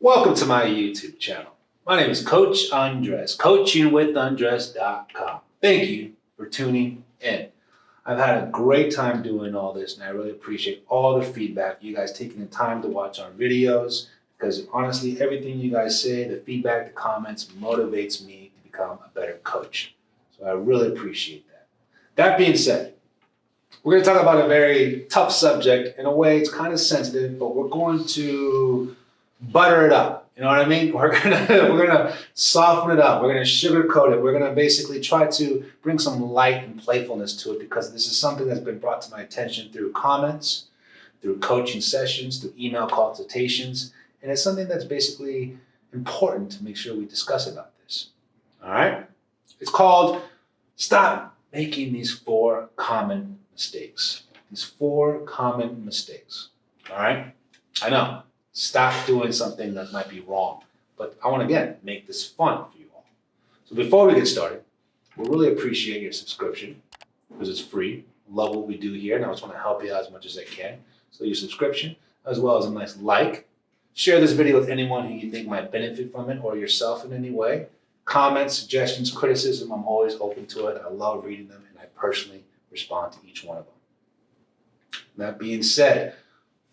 Welcome to my YouTube channel. My name is Coach Undress, coachingwithundress.com. Thank you for tuning in. I've had a great time doing all this, and I really appreciate all the feedback, you guys taking the time to watch our videos, because honestly, everything you guys say, the feedback, the comments, motivates me to become a better coach. So I really appreciate that. That being said, we're going to talk about a very tough subject. In a way, it's kind of sensitive, but we're going to butter it up. You know what I mean? We're gonna soften it up. We're gonna sugarcoat it. We're gonna basically try to bring some light and playfulness to it, because this is something that's been brought to my attention through comments, through coaching sessions, through email consultations, and it's something that's basically important to make sure we discuss about this. All right? It's called Stop Making These 4 Common Mistakes. These 4 common mistakes. All right? I know. Stop doing something that might be wrong. But I want to, again, make this fun for you all. So before we get started, we really appreciate your subscription, because it's free. Love what we do here, and I just want to help you out as much as I can. So your subscription, as well as a nice like. Share this video with anyone who you think might benefit from it, or yourself in any way. Comments, suggestions, criticism, I'm always open to it. I love reading them, and I personally respond to each one of them. That being said,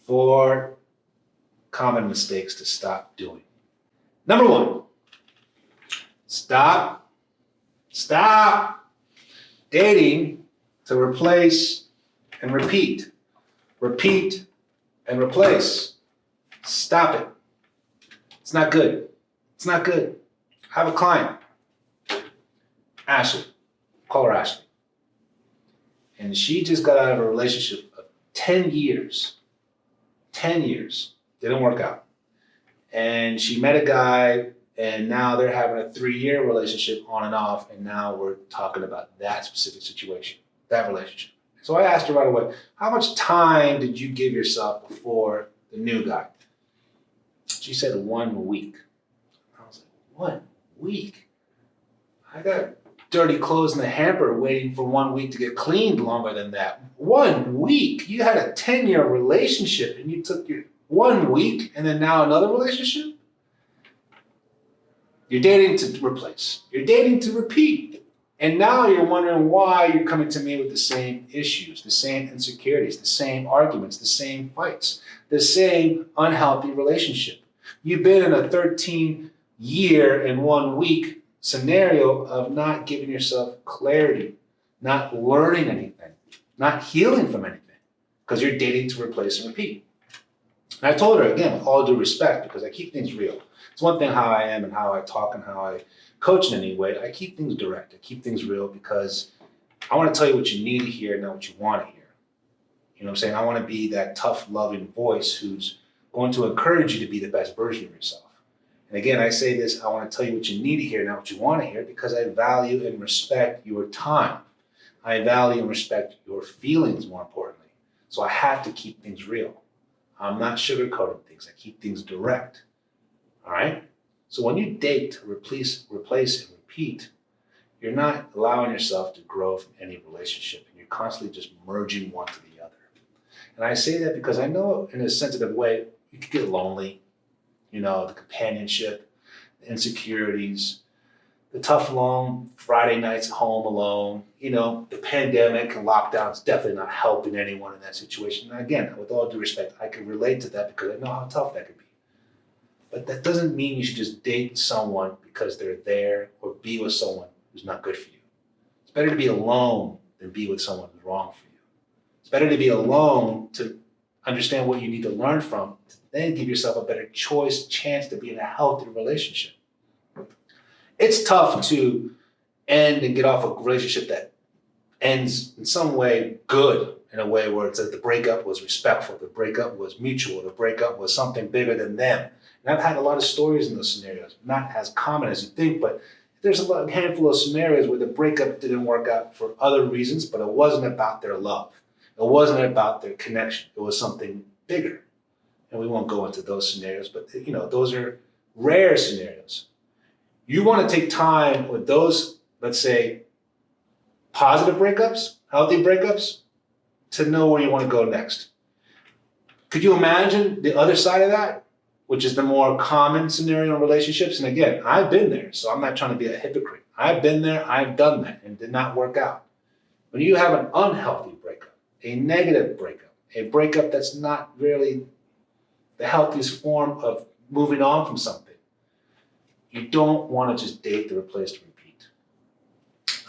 for common mistakes to stop doing. Number 1, stop dating to replace and repeat. Repeat and replace. Stop it. It's not good. It's not good. I have a client, Ashley. Call her Ashley. And she just got out of a relationship of 10 years. 10 years. Didn't work out. And she met a guy, and now they're having a 3-year relationship on and off, and now we're talking about that specific situation, that relationship. So I asked her right away, how much time did you give yourself before the new guy? She said 1 week. I was like, 1 week? I got dirty clothes in the hamper waiting for 1 week to get cleaned longer than that. 1 week? You had a 10-year relationship, and you took your 1 week, and then now another relationship? You're dating to replace. You're dating to repeat. And now you're wondering why you're coming to me with the same issues, the same insecurities, the same arguments, the same fights, the same unhealthy relationship. You've been in a 13-year and 1 week scenario of not giving yourself clarity, not learning anything, not healing from anything, because you're dating to replace and repeat. And I told her, again, with all due respect, because I keep things real. It's one thing how I am and how I talk and how I coach in any way. I keep things direct. I keep things real, because I want to tell you what you need to hear, not what you want to hear. You know what I'm saying? I want to be that tough, loving voice who's going to encourage you to be the best version of yourself. And again, I say this, I want to tell you what you need to hear, not what you want to hear, because I value and respect your time. I value and respect your feelings, more importantly. So I have to keep things real. I'm not sugarcoating things. I keep things direct. All right? So when you date to replace, and repeat, you're not allowing yourself to grow from any relationship, and you're constantly just merging one to the other. And I say that because I know in a sensitive way, you could get lonely, the companionship, the insecurities, the tough, long Friday nights at home alone, the pandemic and lockdowns definitely not helping anyone in that situation. And again, with all due respect, I can relate to that because I know how tough that could be. But that doesn't mean you should just date someone because they're there, or be with someone who's not good for you. It's better to be alone than be with someone who's wrong for you. It's better to be alone to understand what you need to learn from, to then give yourself a better chance to be in a healthy relationship. It's tough to end and get off a relationship that ends in some way good, in a way where it's like the breakup was respectful, the breakup was mutual, the breakup was something bigger than them. And I've had a lot of stories in those scenarios, not as common as you think, but there's a handful of scenarios where the breakup didn't work out for other reasons, but it wasn't about their love. It wasn't about their connection. It was something bigger. And we won't go into those scenarios, but those are rare scenarios. You want to take time with those, let's say, positive breakups, healthy breakups, to know where you want to go next. Could you imagine the other side of that? which is the more common scenario in relationships. And again, I've been there, so I'm not trying to be a hypocrite. I've been there, I've done that, and it did not work out. When you have an unhealthy breakup, a negative breakup, a breakup that's not really the healthiest form of moving on from something, you don't want to just date to replace to repeat.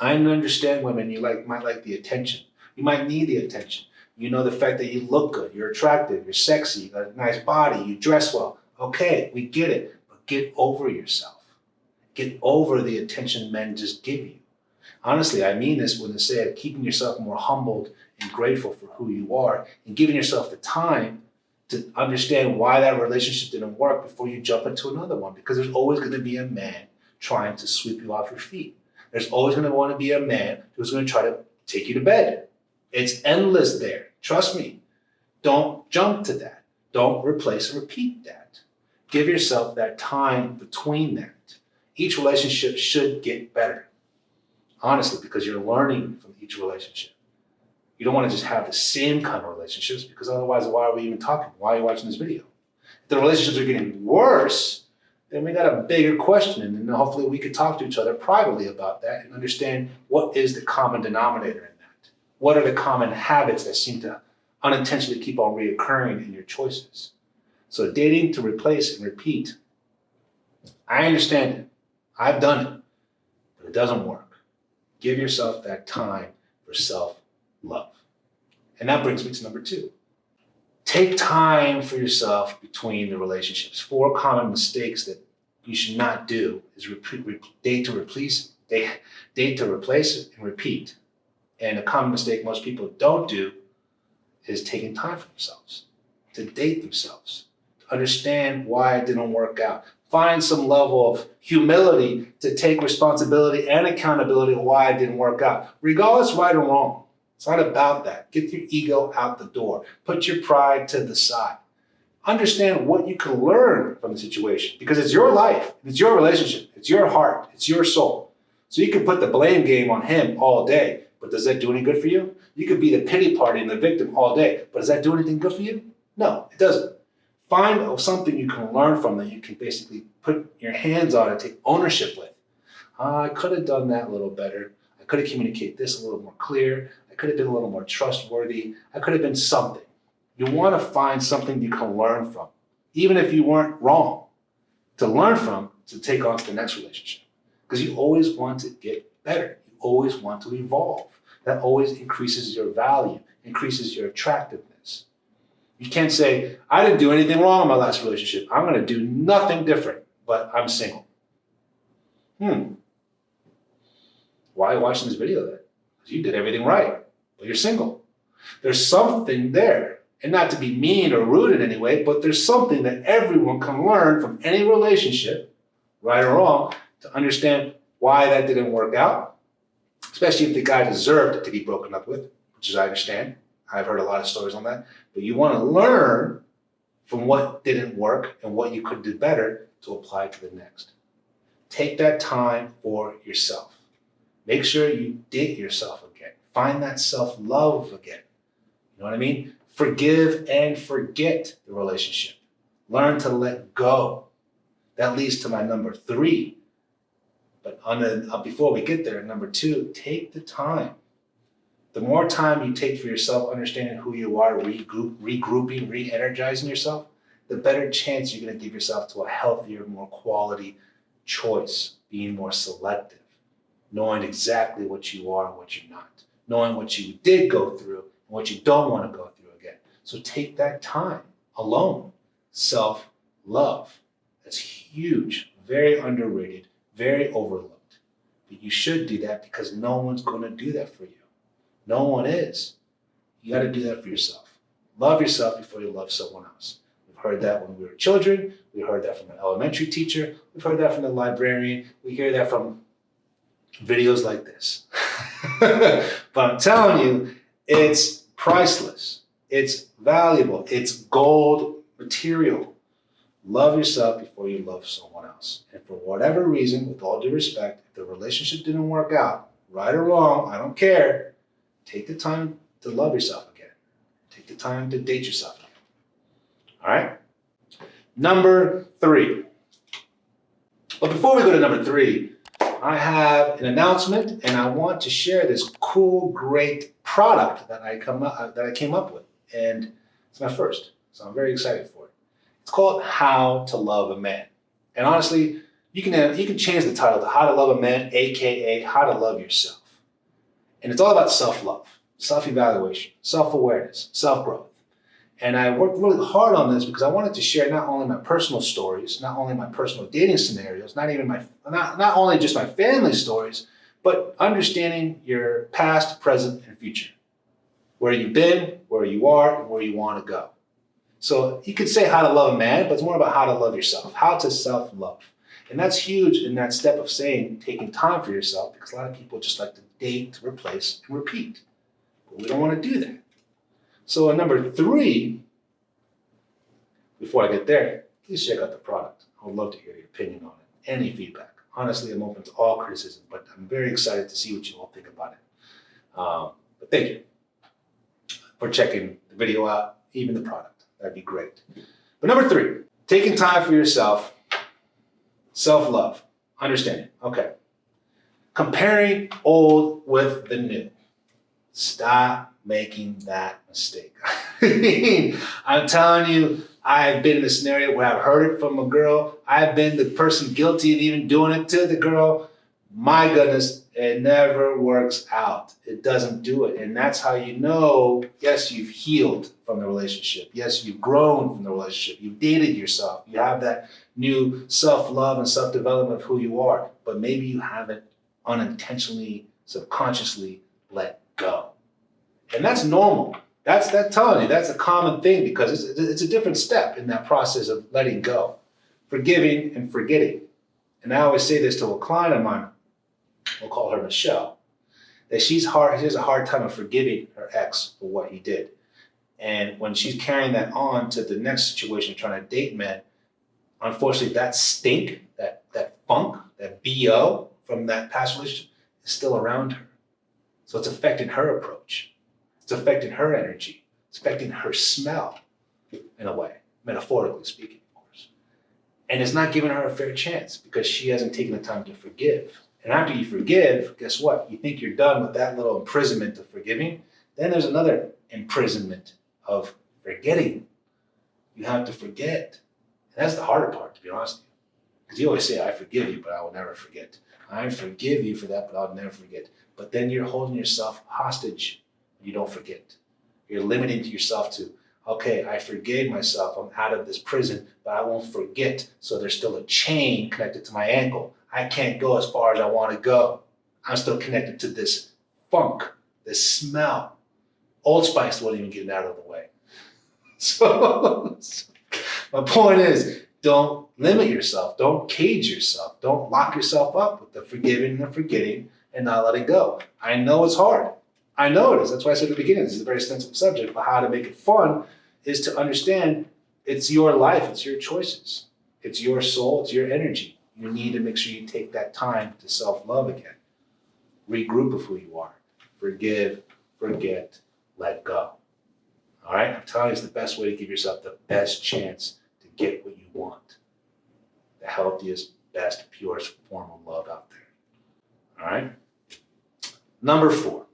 I understand women, you might like the attention. You might need the attention. You know the fact that you look good, you're attractive, you're sexy, you got a nice body, you dress well. Okay, we get it, but get over yourself. Get over the attention men just give you. Honestly, I mean this when I say it, keeping yourself more humbled and grateful for who you are and giving yourself the time to understand why that relationship didn't work before you jump into another one. Because there's always going to be a man trying to sweep you off your feet. There's always going to want to be a man who's going to try to take you to bed. It's endless there. Trust me. Don't jump to that. Don't replace and repeat that. Give yourself that time between that. Each relationship should get better. Honestly, because you're learning from each relationship. You don't want to just have the same kind of relationships because otherwise, why are we even talking? Why are you watching this video? If the relationships are getting worse, then we got a bigger question, and then hopefully we could talk to each other privately about that and understand what is the common denominator in that. What are the common habits that seem to unintentionally keep on reoccurring in your choices? So dating to replace and repeat, I understand it. I've done it, but it doesn't work. Give yourself that time for self-love. And that brings me to number 2. Take time for yourself between the relationships. 4 common mistakes that you should not do is date to replace and repeat. And a common mistake most people don't do is taking time for themselves, to date themselves, to understand why it didn't work out. Find some level of humility to take responsibility and accountability of why it didn't work out, regardless right or wrong. It's not about that. Get your ego out the door. Put your pride to the side. Understand what you can learn from the situation because it's your life, it's your relationship, it's your heart, it's your soul. So you can put the blame game on him all day, but does that do any good for you? You could be the pity party and the victim all day, but does that do anything good for you? No, it doesn't. Find something you can learn from that you can basically put your hands on and take ownership with. I could have done that a little better. I could have communicated this a little more clear. I could have been a little more trustworthy. I could have been something. You want to find something you can learn from, even if you weren't wrong, to learn from to take on to the next relationship. Because you always want to get better. You always want to evolve. That always increases your value, increases your attractiveness. You can't say, I didn't do anything wrong in my last relationship. I'm going to do nothing different, but I'm single. Why are you watching this video then? Because you did everything right, but you're single. There's something there. And not to be mean or rude in any way, but there's something that everyone can learn from any relationship, right or wrong, to understand why that didn't work out, especially if the guy deserved to be broken up with, which is I understand. I've heard a lot of stories on that. But you want to learn from what didn't work and what you could do better to apply to the next. Take that time for yourself. Make sure you date yourself again. Find that self-love again. You know what I mean? Forgive and forget the relationship. Learn to let go. That leads to my number 3. But before we get there, number 2, take the time. The more time you take for yourself, understanding who you are, regrouping, re-energizing yourself, the better chance you're going to give yourself to a healthier, more quality choice, being more selective, knowing exactly what you are and what you're not, knowing what you did go through and what you don't want to go through again. So take that time alone. Self-love. That's huge, very underrated, very overlooked. But you should do that because no one's going to do that for you. No one is. You got to do that for yourself. Love yourself before you love someone else. We've heard that when we were children. We heard that from an elementary teacher. We've heard that from the librarian. We hear that from videos like this. But I'm telling you, it's priceless. It's valuable. It's gold material. Love yourself before you love someone else. And for whatever reason, with all due respect, if the relationship didn't work out, right or wrong, I don't care. Take the time to love yourself again. Take the time to date yourself again. All right? Number 3. But before we go to number 3, I have an announcement, and I want to share this cool, great product that I came up with, and it's my first, so I'm very excited for it. It's called How to Love a Man, and honestly, you can change the title to How to Love a Man, aka How to Love Yourself, and it's all about self-love, self-evaluation, self-awareness, self-growth. And I worked really hard on this because I wanted to share not only my personal stories, not only my personal dating scenarios, not only just my family stories, but understanding your past, present, and future. Where you've been, where you are, and where you want to go. So you could say how to love a man, but it's more about how to love yourself, how to self-love. And that's huge in that step of saying, taking time for yourself, because a lot of people just like to date, to replace, and repeat. But we don't want to do that. So at number 3, before I get there, please check out the product. I would love to hear your opinion on it, any feedback. Honestly, I'm open to all criticism, but I'm very excited to see what you all think about it. But thank you for checking the video out, even the product. That'd be great. But number 3, taking time for yourself, self-love, understanding. Okay. Comparing old with the new. Stop making that mistake. I'm telling you, I've been in a scenario where I've heard it from a girl. I've been the person guilty of even doing it to the girl. My goodness, it never works out. It doesn't do it. And that's how you know, yes, you've healed from the relationship. Yes, you've grown from the relationship. You've dated yourself. You have that new self-love and self-development of who you are. But maybe you haven't unintentionally, subconsciously let go. And that's normal. That's telling you, that's a common thing because it's a different step in that process of letting go, forgiving and forgetting. And I always say this to a client of mine, we'll call her Michelle, that she has a hard time of forgiving her ex for what he did. And when she's carrying that on to the next situation, trying to date men, unfortunately that stink, that funk, that BO from that past relationship is still around her. So it's affecting her approach. It's affecting her energy. It's affecting her smell, in a way, metaphorically speaking, of course. And it's not giving her a fair chance because she hasn't taken the time to forgive. And after you forgive, guess what? You think you're done with that little imprisonment of forgiving. Then there's another imprisonment of forgetting. You have to forget. And that's the harder part, to be honest with you. Because you always say, I forgive you, but I will never forget. I forgive you for that, but I'll never forget. But then you're holding yourself hostage. You don't forget. You're limiting yourself to, okay, I forgave myself. I'm out of this prison, but I won't forget. So there's still a chain connected to my ankle. I can't go as far as I want to go. I'm still connected to this funk, this smell. Old Spice wasn't even getting out of the way. So my point is, don't limit yourself. Don't cage yourself. Don't lock yourself up with the forgiving and the forgetting and not letting go. I know it's hard. I know it is. That's why I said at the beginning, this is a very sensitive subject, but how to make it fun is to understand it's your life, it's your choices, it's your soul, it's your energy. You need to make sure you take that time to self-love again. Regroup with who you are. Forgive, forget, let go. All right? I'm telling you, it's the best way to give yourself the best chance to get what you want. The healthiest, best, purest form of love out there. All right? Number 4.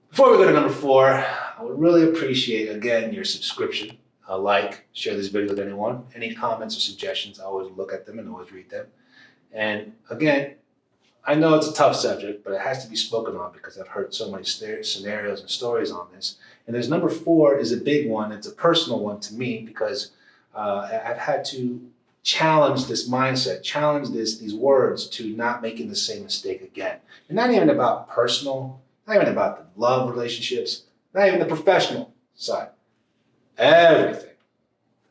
Before we go to number 4, I would really appreciate, again, your subscription, a like, share this video with anyone. Any comments or suggestions, I always look at them and always read them. And again, I know it's a tough subject, but it has to be spoken on because I've heard so many scenarios and stories on this. And there's number 4 is a big one. It's a personal one to me because I've had to challenge this mindset, challenge these words to not making the same mistake again. And not even about personal, not even about the love relationships, not even the professional side. Everything.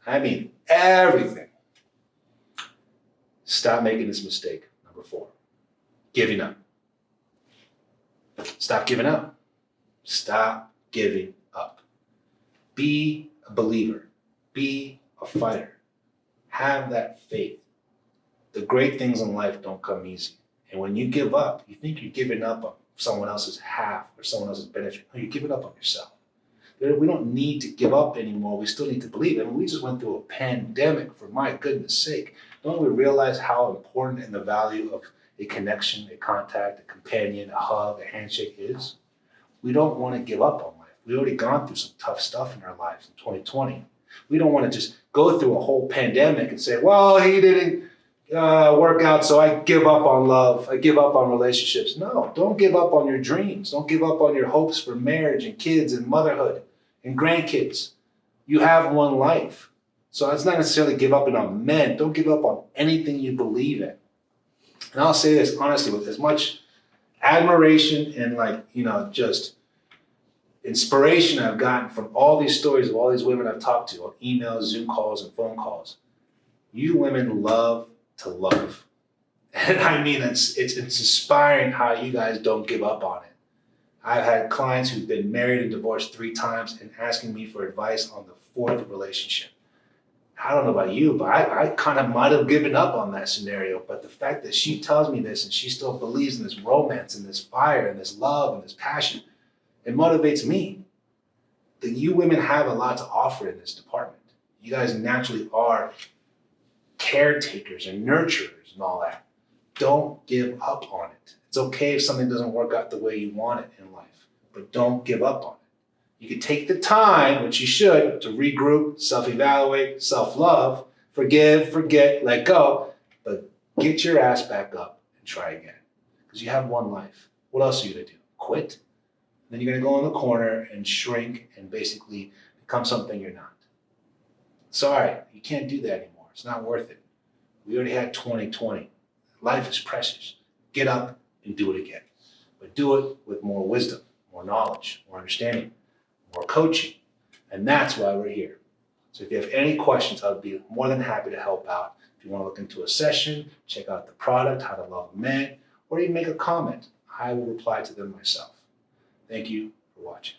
I mean, everything. Stop making this mistake. Number 4. Giving up. Stop giving up. Stop giving up. Be a believer. Be a fighter. Have that faith. The great things in life don't come easy. And when you give up, you think you're giving up on someone else's half or someone else's benefit. No, you're giving up on yourself. We don't need to give up anymore. We still need to believe. I mean, we just went through a pandemic, for my goodness sake. Don't we realize how important and the value of a connection, a contact, a companion, a hug, a handshake is? We don't want to give up on life. We've already gone through some tough stuff in our lives in 2020. We don't want to just go through a whole pandemic and say, well, he didn't work out, so I give up on love. I give up on relationships. No, don't give up on your dreams. Don't give up on your hopes for marriage and kids and motherhood and grandkids. You have one life. So it's not necessarily give up on men. Don't give up on anything you believe in. And I'll say this honestly, with as much admiration and just inspiration I've gotten from all these stories of all these women I've talked to on emails, Zoom calls, and phone calls. You women love to love. And I mean, it's inspiring how you guys don't give up on it. I've had clients who've been married and divorced 3 times and asking me for advice on the 4th relationship. I don't know about you, but I kind of might have given up on that scenario. But the fact that she tells me this and she still believes in this romance and this fire and this love and this passion, it motivates me. That you women have a lot to offer in this department. You guys naturally are caretakers and nurturers and all that. Don't give up on it. It's okay if something doesn't work out the way you want it in life, but don't give up on it. You can take the time, which you should, to regroup, self-evaluate, self-love, forgive, forget, let go, but get your ass back up and try again. Because you have one life. What else are you going to do? Quit? Then you're going to go in the corner and shrink and basically become something you're not. Sorry, you can't do that anymore. It's not worth it. We already had 2020. Life is precious. Get up and do it again. But do it with more wisdom, more knowledge, more understanding, more coaching. And that's why we're here. So if you have any questions, I'd be more than happy to help out. If you want to look into a session, check out the product, How to Love a Man, or even make a comment, I will reply to them myself. Thank you for watching.